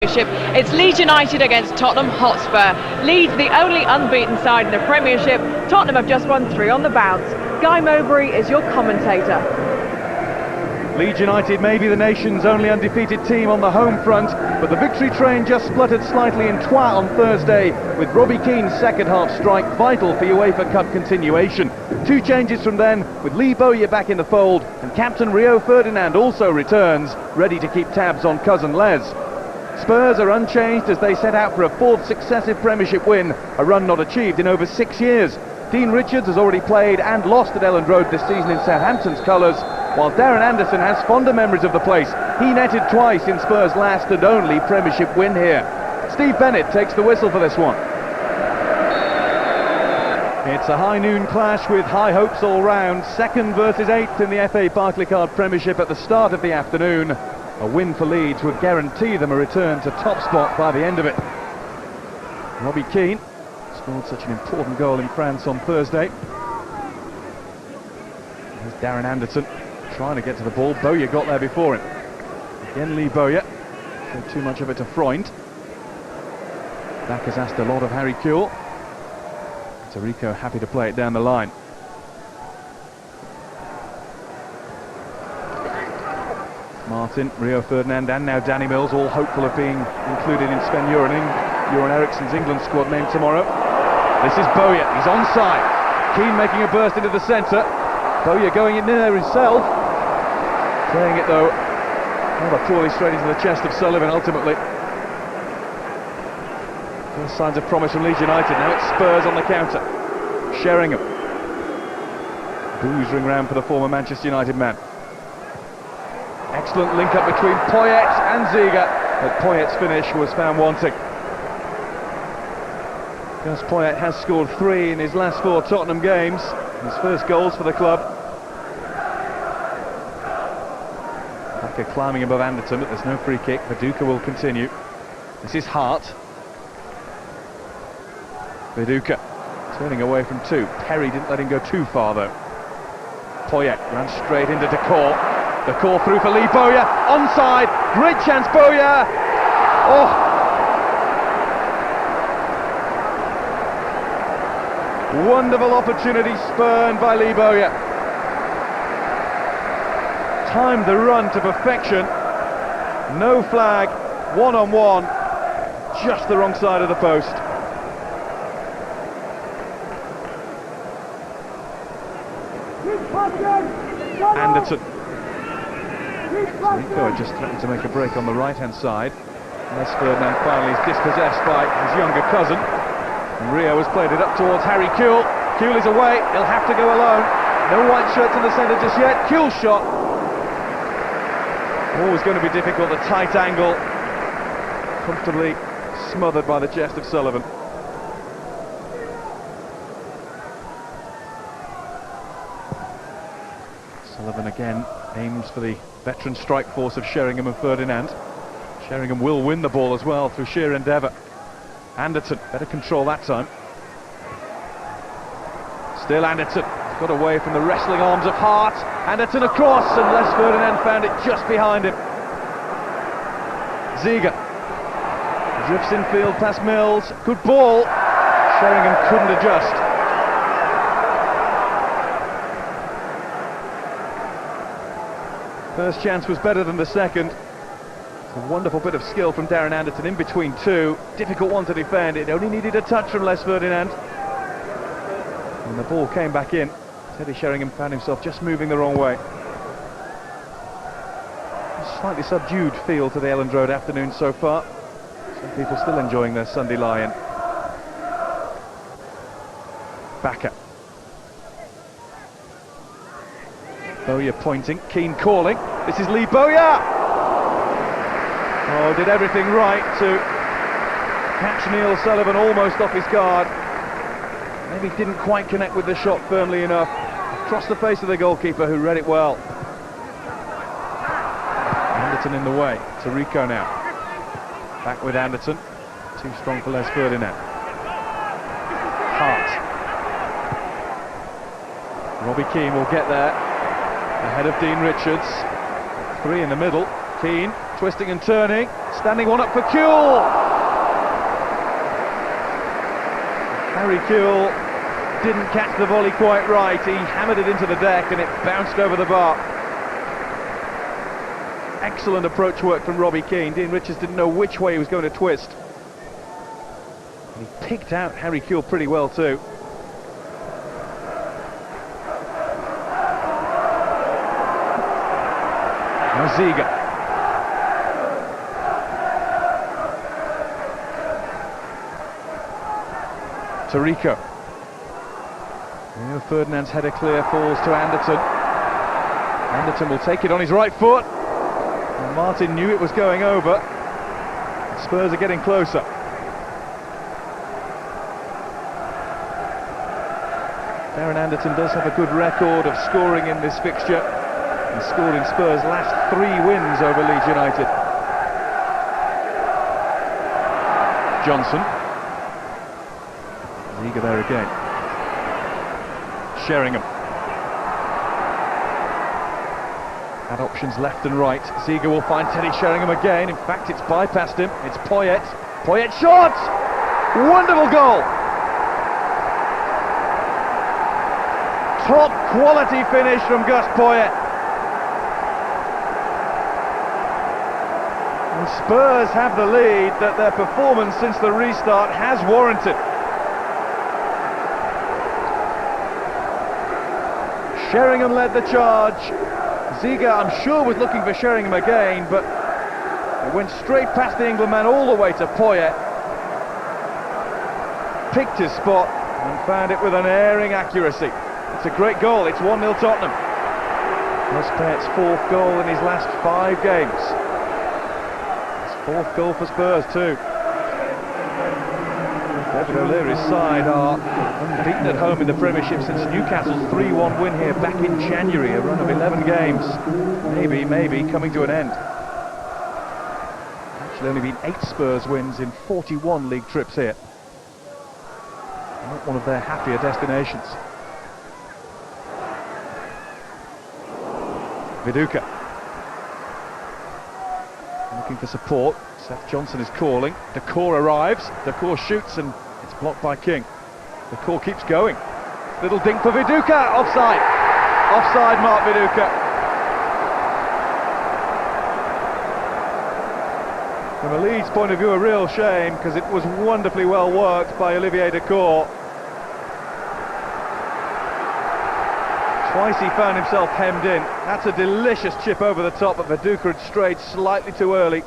Premiership. It's Leeds United against Tottenham Hotspur. Leeds, the only unbeaten side in the Premiership. Tottenham have just won 3 on the bounce. Guy Mowbray is your commentator. Leeds United may be the nation's only undefeated team on the home front, but the victory train just spluttered slightly in Troyes on Thursday, with Robbie Keane's second-half strike vital for UEFA Cup continuation. 2 changes from then, with Lee Bowyer back in the fold, and captain Rio Ferdinand also returns, ready to keep tabs on cousin Les. Spurs are unchanged as they set out for a 4th successive Premiership win, a run not achieved in over 6 years. Dean Richards has already played and lost at Elland Road this season in Southampton's colours, while Darren Anderson has fonder memories of the place. He netted twice in Spurs' last and only Premiership win here. Steve Bennett takes the whistle for this one. It's a high noon clash with high hopes all round. 2nd versus 8th in the FA Barclaycard Premiership at the start of the afternoon. A win for Leeds would guarantee them a return to top spot by the end of it. Robbie Keane scored such an important goal in France on Thursday. There's Darren Anderson trying to get to the ball. Bowyer got there before him. Again Lee Bowyer. Showed too much of it to Freund. Back has asked a lot of Harry Kewell. Tarico happy to play it down the line. Martin, Rio Ferdinand and now Danny Mills all hopeful of being included in Sven Göran Eriksson's England squad named tomorrow. This is Bowyer, he's onside. Keane making a burst into the centre. Bowyer going in there himself. Playing it though rather poorly straight into the chest of Sullivan ultimately. First signs of promise from Leeds United. Now it's Spurs on the counter. Sheringham. Boos ring round for the former Manchester United man. Excellent link up between Poyet and Ziga, but Poyet's finish was found wanting. Gus Poyet has scored 3 in his last 4 Tottenham games. His first goals for the club. Backer climbing above Anderton, but there's no free kick. Viduka will continue. This is Harte. Viduka turning away from 2. Perry didn't let him go too far though. Poyet ran straight into Decor. Decor through for Lee Bowyer. Onside. Great chance Bowyer. Oh! Wonderful opportunity spurned by Lee Bowyer. Timed the run to perfection. No flag, 1-on-1, just the wrong side of the post. Anderson. Rico had just threatened to make a break on the right-hand side. Les Ferdinand finally is dispossessed by his younger cousin. And Rio has played it up towards Harry Kewell. Kewell is away, he'll have to go alone. No white shirts in the centre just yet. Kewell's shot. Always going to be difficult, a tight angle. Comfortably smothered by the chest of Sullivan. Sullivan again aims for the veteran strike force of Sheringham and Ferdinand. Sheringham will win the ball as well through sheer endeavour. Anderson, better control that time. Still Anderson, got away from the wrestling arms of Harte. Anderson across, and Les Ferdinand found it just behind him. Ziga drifts infield past Mills. Good ball. Sheringham couldn't adjust. First chance was better than the second. A wonderful bit of skill from Darren Anderson in between 2. Difficult one to defend. It only needed a touch from Les Ferdinand. And the ball came back in. Teddy Sheringham found himself just moving the wrong way. A slightly subdued feel to the Elland Road afternoon so far. Some people still enjoying their Sunday lie-in. Backer. Bowyer pointing, Keane calling. This is Lee Bowyer! Oh, did everything right to catch Neil Sullivan almost off his guard. Maybe didn't quite connect with the shot firmly enough. Across the face of the goalkeeper who read it well. Anderson in the way. Tarico now. Back with Anderson. Too strong for Les Ferdinand. Harte. Robbie Keane will get there. Ahead of Dean Richards. 3 in the middle. Keane twisting and turning. Standing one up for Kuehl. Harry Kuehl didn't catch the volley quite right. He hammered it into the deck and it bounced over the bar. Excellent approach work from Robbie Keane. Dean Richards didn't know which way he was going to twist. And he picked out Harry Kuehl pretty well too. Now Ziga. Tarico. Ferdinand's header clear falls to Anderton. Anderton will take it on his right foot. And Martin knew it was going over. Spurs are getting closer. Darren Anderton does have a good record of scoring in this fixture. He scored in Spurs' last 3 wins over Leeds United. Johnson. Ziga there again. Sheringham. Had options left and right. Ziga will find Teddy Sheringham again. In fact, it's bypassed him. It's Poyet. Poyet shot! Wonderful goal! Top quality finish from Gus Poyet. And Spurs have the lead that their performance since the restart has warranted. Sheringham led the charge. Ziga, I'm sure, was looking for Sheringham again, but it went straight past the England man all the way to Poyet. Picked his spot and found it with unerring accuracy. It's a great goal. It's 1-0 Tottenham. Gus Poyet's 4th goal in his last 5 games. His 4th goal for Spurs too. David O'Leary's side are unbeaten at home in the Premiership since Newcastle's 3-1 win here back in January, a run of 11 games. Maybe coming to an end. Actually only been 8 Spurs wins in 41 league trips here. Not one of their happier destinations. Viduka. Looking for support. Seth Johnson is calling. Decor arrives. Decor shoots and it's blocked by King. Decor keeps going. Little dink for Viduka. Offside. Offside, Mark Viduka. From a Leeds point of view, a real shame, because it was wonderfully well worked by Olivier Decor. Twice he found himself hemmed in. That's a delicious chip over the top, but Viduka had strayed slightly too early.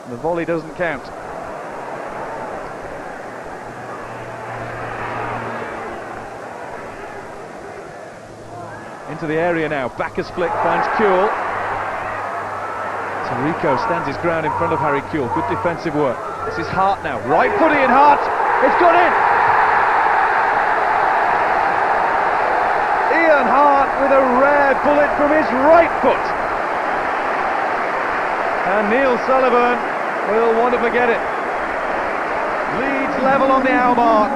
The volley doesn't count. Into the area now. Backer's flick finds Kuehl. Tarico stands his ground in front of Harry Kuehl. Good defensive work. This is Harte now. Right footy in Harte. It's gone in. Ian Harte with a rare bullet from his right foot. And Neil Sullivan will want to forget it. Leeds level on the hour mark.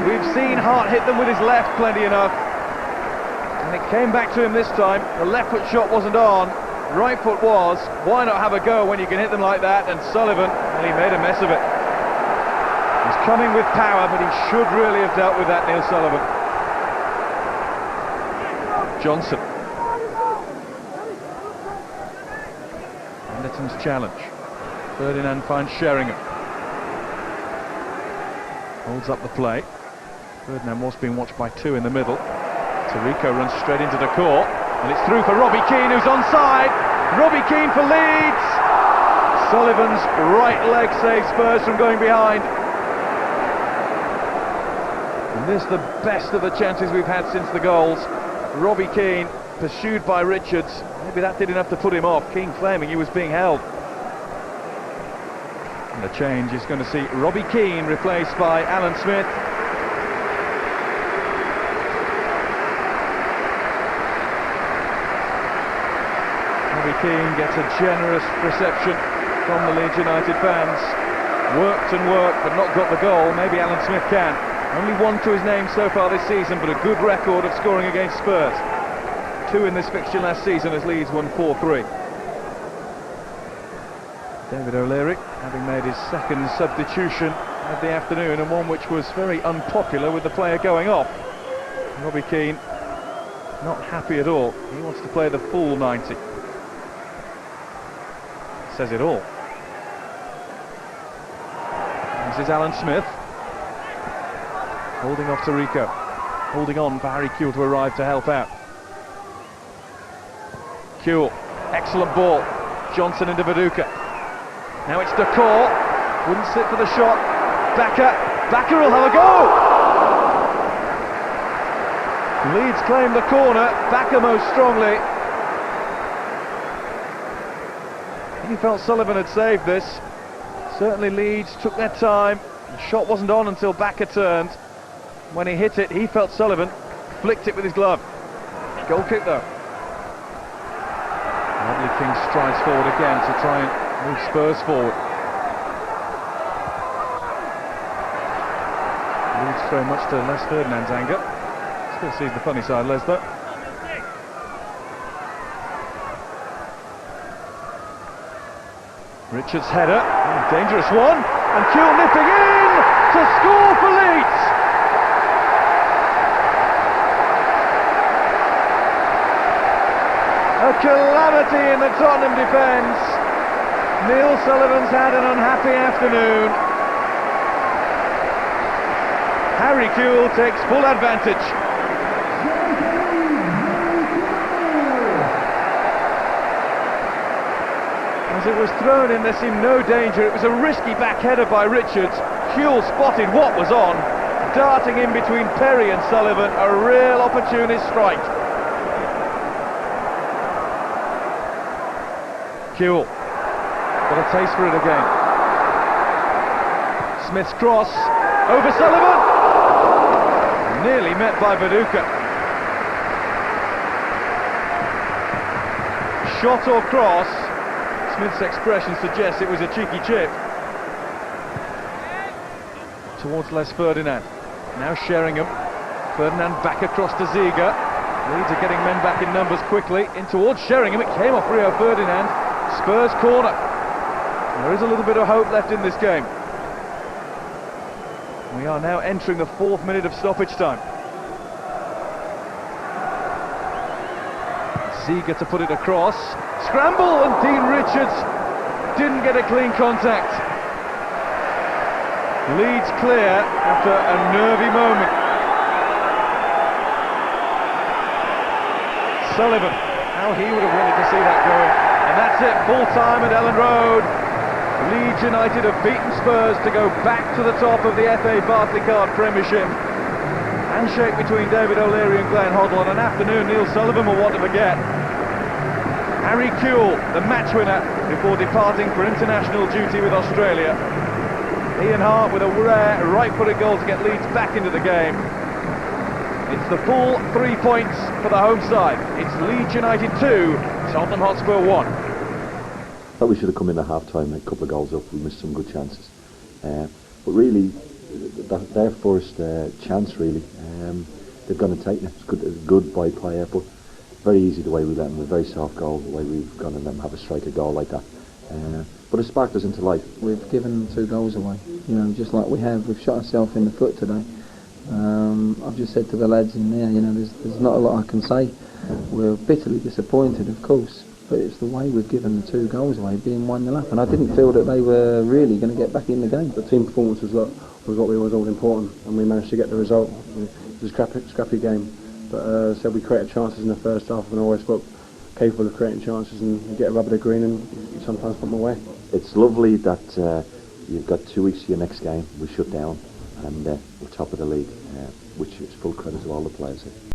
We've seen Harte hit them with his left plenty enough. And it came back to him this time. The left foot shot wasn't on. Right foot was. Why not have a go when you can hit them like that? And Sullivan, well, he made a mess of it. He's coming with power, but he should really have dealt with that, Neil Sullivan. Johnson. Anderton's challenge. Ferdinand finds Sheringham. Holds up the play. Ferdinand was being watched by 2 in the middle. Tarico runs straight into the court. And it's through for Robbie Keane, who's onside. Robbie Keane for Leeds. Sullivan's right leg saves Spurs from going behind. And this the best of the chances we've had since the goals. Robbie Keane pursued by Richards. Maybe that did enough to put him off. Keane claiming he was being held. And the change is going to see Robbie Keane replaced by Alan Smith. Robbie Keane gets a generous reception from the Leeds United fans. Worked and worked, but not got the goal. Maybe Alan Smith can. Only 1 to his name so far this season, but a good record of scoring against Spurs. 2 in this fixture last season as Leeds won 4-3. David O'Leary, having made his second substitution of the afternoon, and one which was very unpopular with the player going off. Robbie Keane, not happy at all. He wants to play the full 90. Says it all. This is Alan Smith. Holding off to Rico. Holding on for Harry Kewell to arrive to help out. Kewell, excellent ball. Johnson into Viduka. Now it's Decor. Wouldn't sit for the shot. Backer will have a go! Leeds claim the corner. Backer most strongly. He felt Sullivan had saved this. Certainly Leeds took their time. The shot wasn't on until Backer turned. When he hit it, he felt Sullivan flicked it with his glove. Goal kick though. Lee King strides forward again to try and move Spurs forward. Leeds throw much to Les Ferdinand's anger. Still sees the funny side, Les, though. Richards' header, dangerous one, and Kewell nipping in to score for Leeds. A calamity in the Tottenham defence. Neil Sullivan's had an unhappy afternoon. Harry Kewell takes full advantage. As it was thrown in, there seemed no danger. It was a risky back header by Richards. Kewell spotted what was on, darting in between Perry and Sullivan. A real opportunist strike. Kewell got a taste for it again. Smith's cross over Sullivan, nearly met by Viduka. Shot or cross, Smith's expression suggests it was a cheeky chip. Towards Les Ferdinand, now Sheringham. Ferdinand back across to Ziga. Leeds are getting men back in numbers quickly. In towards Sheringham, it came off Rio Ferdinand. Spurs corner. There is a little bit of hope left in this game. We are now entering the 4th minute of stoppage time. Ziga to put it across. Scramble, and Dean Richards didn't get a clean contact. Leeds clear after a nervy moment. Sullivan, how he would have wanted to see that going. And that's it, full time at Ellen Road. Leeds United have beaten Spurs to go back to the top of the FA Barclaycard Premiership. Handshake between David O'Leary and Glenn Hoddle on an afternoon Neil Sullivan will want to forget. Harry Kewell, the match winner, before departing for international duty with Australia. Ian Harte with a rare right-footed goal to get Leeds back into the game. It's the full 3 points for the home side. It's Leeds United 2, Tottenham Hotspur 1. I thought we should have come in at half-time, a couple of goals up. We missed some good chances. But really, their first chance, really, they've gone and taken it. It's good by player, but very easy the way we let them. A very soft goal, the way we've gone and let them have a striker goal like that. But it sparked us into life. We've given 2 goals away, you know, just like we have. We've shot ourselves in the foot today. I've just said to the lads in there, you know, there's not a lot I can say. We're bitterly disappointed, of course, but it's the way we've given the 2 goals away, being 1-0 up, and I didn't feel that they were really going to get back in the game. The team performance was what we always thought important, and we managed to get the result. It was a scrappy game, but so we created chances in the first half, and always looked capable of creating chances, and you get a rub of the green and you sometimes put them away. It's lovely that you've got 2 weeks to your next game. We shut down and we're top of the league, which is full credit to all the players here.